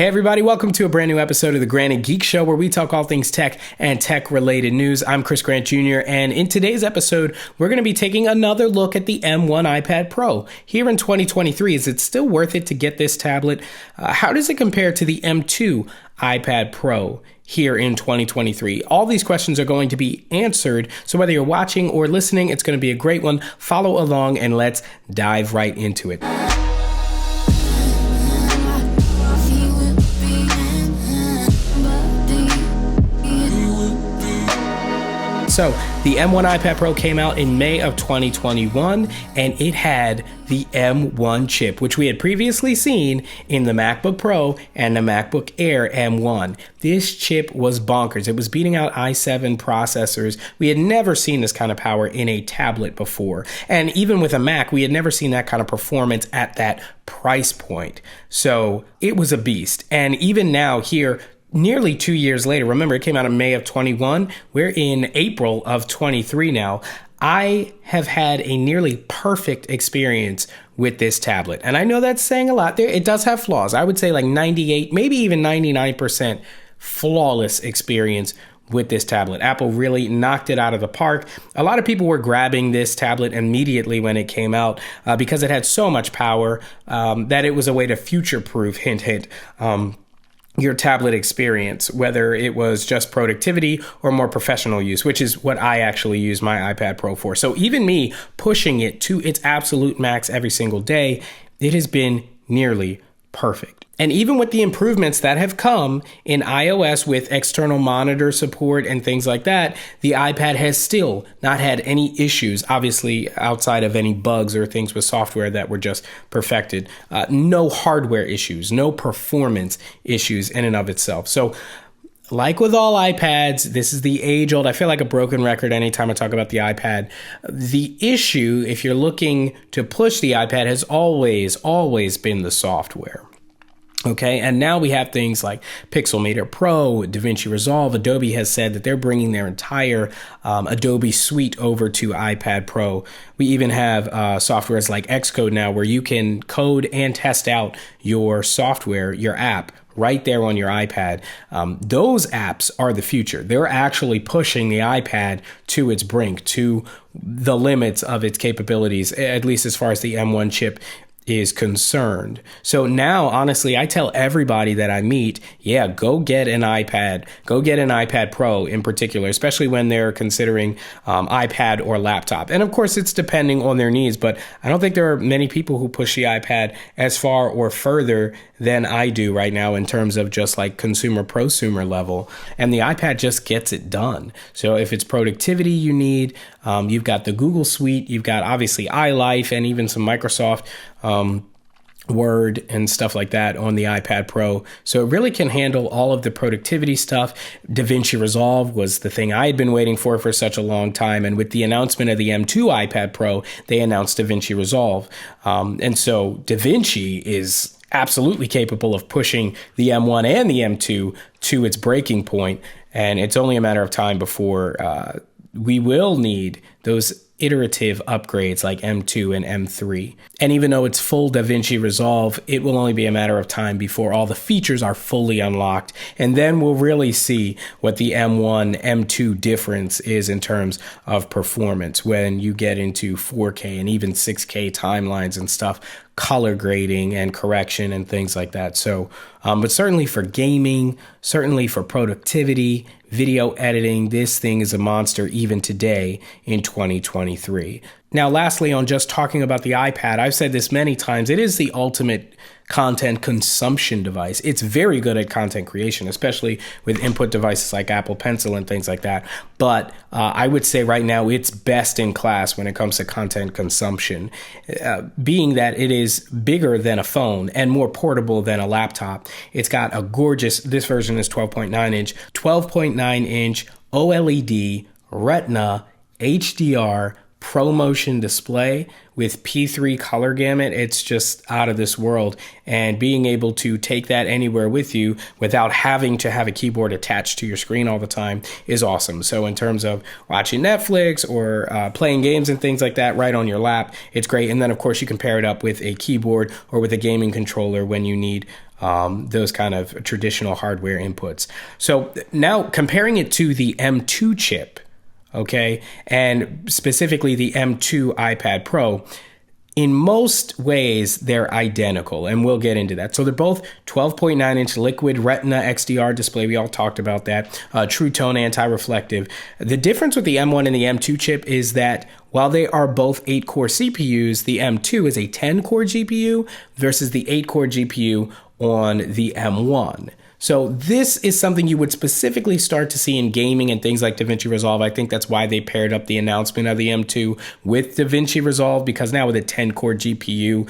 Hey everybody, welcome to a brand new episode of the Grant and Geek Show where we talk all things tech and tech-related news. I'm Chris Grant Jr. and in today's episode, we're going to be taking another look at the M1 iPad Pro. Here in 2023, is it still worth it to get this tablet? How does it compare to the M2 iPad Pro here in 2023? All these questions are going to be answered, so whether you're watching or listening, it's going to be a great one. Follow along and let's dive right into it. So the M1 iPad Pro came out in May of 2021, and it had the M1 chip, which we had previously seen in the MacBook Pro and the MacBook Air M1. This chip was bonkers. It was beating out i7 processors. We had never seen this kind of power in a tablet before. And even with a Mac, we had never seen that kind of performance at that price point. So it was a beast. And even now here, nearly 2 years later, remember it came out in May of 21, we're in April of 23 now. I have had a nearly perfect experience with this tablet. And I know that's saying a lot there. It does have flaws. I would say like 98, maybe even 99% flawless experience with this tablet. Apple really knocked it out of the park. A lot of people were grabbing this tablet immediately when it came out because it had so much power that it was a way to future-proof, hint, hint, your tablet experience, whether it was just productivity or more professional use, which is what I actually use my iPad Pro for. So even me pushing it to its absolute max every single day, it has been nearly perfect. And even with the improvements that have come in iOS with external monitor support and things like that, the iPad has still not had any issues, obviously outside of any bugs or things with software that were just perfected. No hardware issues, no performance issues in and of itself. So like with all iPads, this is the age-old, I feel like a broken record anytime I talk about the iPad. The issue, if you're looking to push the iPad, has always been the software. Okay, and now we have things like Pixelmator Pro, DaVinci Resolve. Adobe has said that they're bringing their entire Adobe suite over to iPad Pro. We even have softwares like Xcode now where you can code and test out your software, your app, right there on your iPad. Those apps are the future. They're actually pushing the iPad to its brink, to the limits of its capabilities, at least as far as the M1 chip is concerned. So now, honestly, I tell everybody that I meet, yeah, go get an iPad. Go get an iPad Pro in particular, especially when they're considering iPad or laptop. And of course, it's depending on their needs, but I don't think there are many people who push the iPad as far or further than I do right now in terms of just like consumer prosumer level. And the iPad just gets it done. So if it's productivity you need, you've got the Google Suite, you've got obviously iLife and even some Microsoft Word and stuff like that on the iPad Pro. So it really can handle all of the productivity stuff. DaVinci Resolve was the thing I had been waiting for such a long time. And with the announcement of the M2 iPad Pro, they announced DaVinci Resolve. And so DaVinci is absolutely capable of pushing the M1 and the M2 to its breaking point. And it's only a matter of time before we will need those iterative upgrades like M2 and M3. And even though it's full DaVinci Resolve, it will only be a matter of time before all the features are fully unlocked. And then we'll really see what the M1, M2 difference is in terms of performance when you get into 4K and even 6K timelines and stuff, color grading and correction and things like that. So, but certainly for gaming, certainly for productivity, video editing, this thing is a monster even today in 2023. Now, lastly, on just talking about the iPad, I've said this many times, it is the ultimate content consumption device. It's very good at content creation, especially with input devices like Apple Pencil and things like that. But I would say right now it's best in class when it comes to content consumption, being that it is bigger than a phone and more portable than a laptop. It's got a gorgeous, this version is 12.9 inch OLED Retina HDR ProMotion display with P3 color gamut. It's just out of this world, and being able to take that anywhere with you without having to have a keyboard attached to your screen all the time is awesome. So in terms of watching Netflix or playing games and things like that right on your lap, it's great. And then of course you can pair it up with a keyboard or with a gaming controller when you need those kind of traditional hardware inputs. So now comparing it to the M2 chip, okay, and specifically the M2 iPad Pro, in most ways, they're identical, and we'll get into that. So they're both 12.9-inch liquid Retina XDR display. We all talked about that. True tone, anti-reflective. The difference with the M1 and the M2 chip is that while they are both 8-core CPUs, the M2 is a 10-core GPU versus the 8-core GPU on the M1. So this is something you would specifically start to see in gaming and things like DaVinci Resolve. I think that's why they paired up the announcement of the M2 with DaVinci Resolve, because now with a 10-core GPU,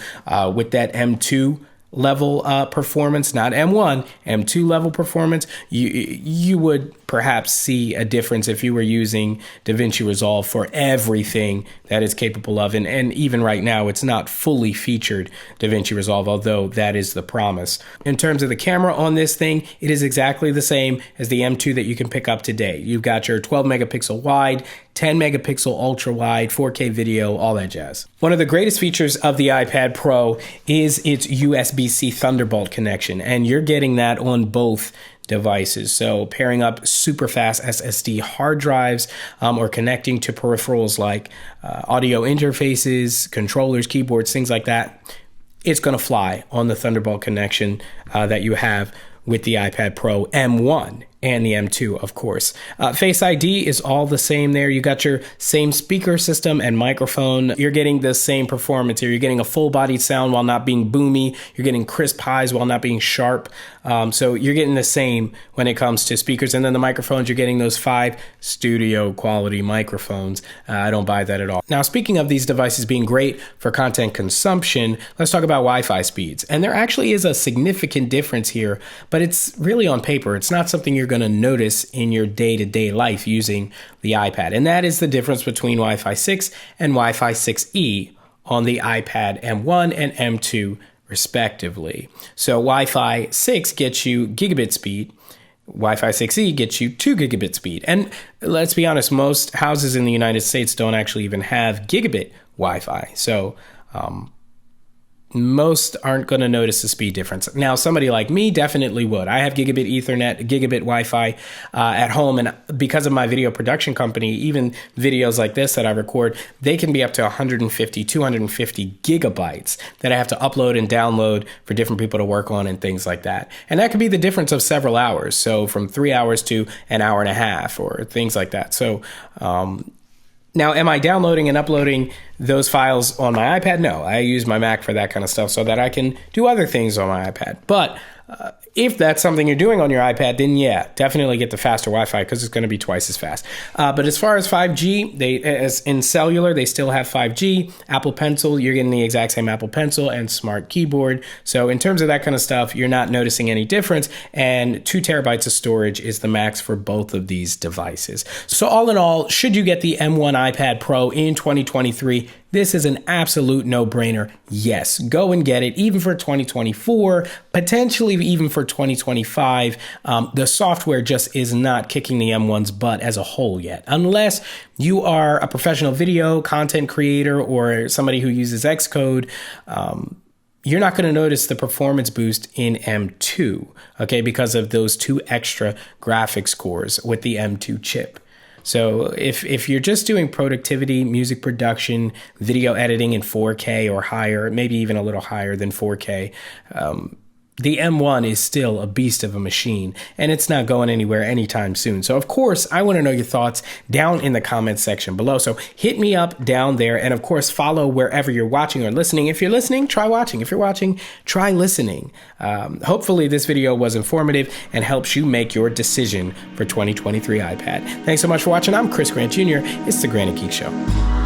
with that M2 level performance, not M1, M2 level performance, you would perhaps see a difference if you were using DaVinci Resolve for everything that it's capable of. And even right now, it's not fully featured DaVinci Resolve, although that is the promise. In terms of the camera on this thing, it is exactly the same as the M2 that you can pick up today. You've got your 12 megapixel wide, 10 megapixel ultra wide, 4K video, all that jazz. One of the greatest features of the iPad Pro is its USB-C Thunderbolt connection, and you're getting that on both devices. So pairing up super fast SSD hard drives or connecting to peripherals like audio interfaces, controllers, keyboards, things like that, it's going to fly on the Thunderbolt connection that you have with the iPad Pro M1 and the M2, of course. Face ID is all the same there. You got your same speaker system and microphone. You're getting the same performance here. You're getting a full-bodied sound while not being boomy. You're getting crisp highs while not being sharp. So you're getting the same when it comes to speakers. And then the microphones, you're getting those 5 studio quality microphones. I don't buy that at all. Now, speaking of these devices being great for content consumption, let's talk about Wi-Fi speeds. And there actually is a significant difference here, but it's really on paper. It's not something you're going to notice in your day-to-day life using the iPad. And that is the difference between Wi-Fi 6 and Wi-Fi 6E on the iPad M1 and M2 respectively. So Wi-Fi 6 gets you gigabit speed. Wi-Fi 6E gets you 2 gigabit speed. And let's be honest, most houses in the United States don't actually even have gigabit Wi-Fi. So most aren't going to notice the speed difference. Now, somebody like me definitely would. I have gigabit Ethernet, gigabit Wi-Fi at home, and because of my video production company, even videos like this that I record, they can be up to 150, 250 gigabytes that I have to upload and download for different people to work on and things like that. And that could be the difference of several hours. So from 3 hours to an hour and a half or things like that. So, now, am I downloading and uploading those files on my iPad? No, I use my Mac for that kind of stuff so that I can do other things on my iPad. But if that's something you're doing on your iPad, then yeah, definitely get the faster Wi-Fi because it's going to be twice as fast. But as far as 5G, as in cellular, they still have 5G. Apple Pencil, you're getting the exact same Apple Pencil and smart keyboard. So in terms of that kind of stuff, you're not noticing any difference. And 2 terabytes of storage is the max for both of these devices. So all in all, should you get the M1 iPad Pro in 2023? This is an absolute no-brainer. Yes, go and get it, even for 2024, potentially even for 2025. The software just is not kicking the M1's butt as a whole yet. Unless you are a professional video content creator or somebody who uses Xcode, you're not going to notice the performance boost in M2, okay, because of those 2 extra graphics cores with the M2 chip. So if you're just doing productivity, music production, video editing in 4K or higher, maybe even a little higher than 4K, the M1 is still a beast of a machine, and it's not going anywhere anytime soon. So, of course, I want to know your thoughts down in the comments section below. So hit me up down there, and, of course, follow wherever you're watching or listening. If you're listening, try watching. If you're watching, try listening. Hopefully, this video was informative and helps you make your decision for 2023 iPad. Thanks so much for watching. I'm Chris Grant Jr. It's The Grant and Geek Show.